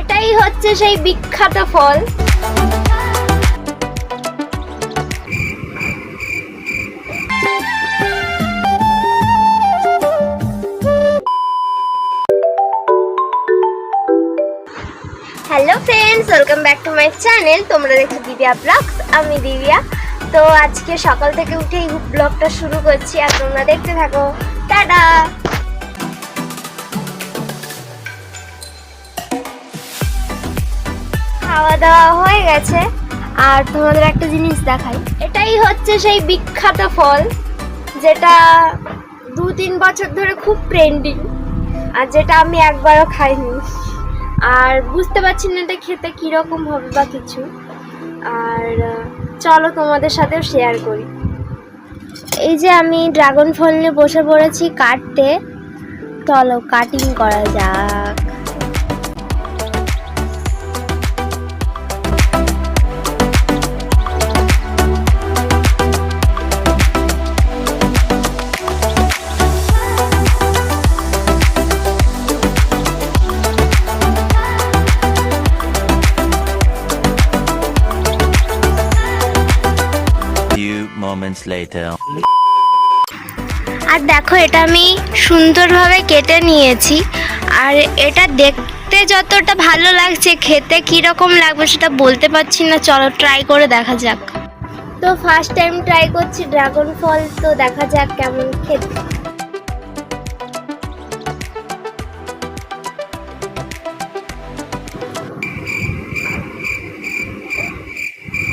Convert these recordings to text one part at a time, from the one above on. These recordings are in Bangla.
এটাই হচ্ছে সেই বিখ্যাত ফল। Hello friends, welcome back to my channel. তোমরা দেখছো দিব্যা ব্লগস, আমি দিব্যা। তো আজকে সকাল থেকে উঠে এই ব্লগটা শুরু করছি, আর তোমরা দেখতে থাকো। টাটা। খাওয়া দাওয়া হয়ে গেছে, আর তোমাদের একটা জিনিস দেখাই। এটাই হচ্ছে সেই বিখ্যাত ফল, যেটা 2-3 বছর ধরে খুব ট্রেন্ডিং, আর যেটা আমি একবারও খাইনি, আর বুঝতে পারছি না এটা খেতে কীরকম হবে বা কিছু। আর চলো তোমাদের সাথেও শেয়ার করি। এই যে আমি ড্রাগন ফল নিয়ে বসে পড়েছি কাটতে। চলো কাটিং করা যাক। Moments later. আর দেখো, এটা আমি সুন্দরভাবে কেটে নিয়েছি, আর এটা দেখতে যতটা ভালো লাগছে, খেতে কীরকম লাগবে সেটা বলতে পারছি না। চলো ট্রাই করে দেখা যাক। তো ফার্স্ট টাইম ট্রাই করছি ড্রাগন ফল, তো দেখা যাক কেমন খেতে।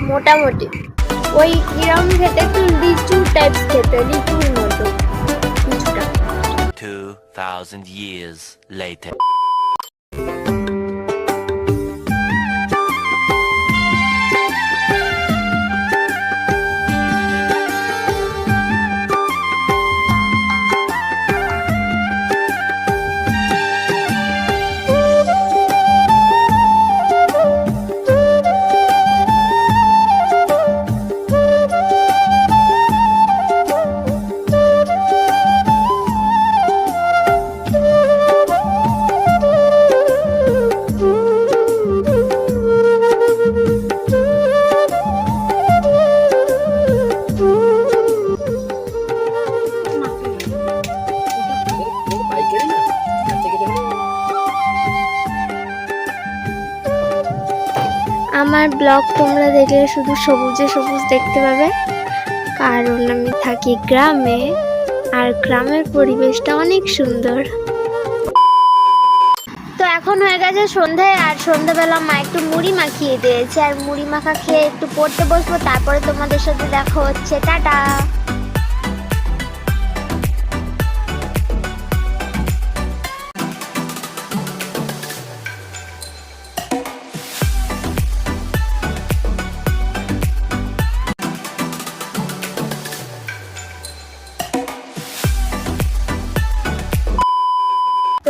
মোটামুটি ওই কিরম খেতে, একটু লিচু টাইপস খেতে, লিচুর মতো কিছুটা। 2000 years later. আমার ব্লগ তোমরা দেখলে শুধু সবুজে সবুজ দেখতে পাবে, কারণ আমি থাকি গ্রামে, আর গ্রামের পরিবেশটা অনেক সুন্দর। তো এখন হয়ে গেছে সন্ধে, আর সন্ধ্যাবেলা মা একটু মুড়ি মাখিয়ে দিয়েছে, আর মুড়ি মাখা খেয়ে একটু পড়তে বসবো, তারপরে তোমাদের সাথে দেখা হচ্ছে। টাটা।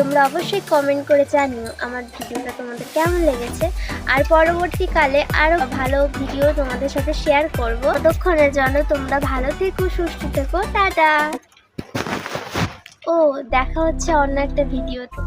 তোমরা অবশ্যই কমেন্ট করে জানিও আমার ভিডিওটা তোমাদের কেমন লেগেছে, আর পরবর্তীকালে আরও ভালো ভিডিও তোমাদের সাথে শেয়ার করব। ততক্ষণের জন্য তোমরা ভালো থেকো, সুস্থ থেকো। টাটা। ও দেখা হচ্ছে অন্য একটা ভিডিওতে।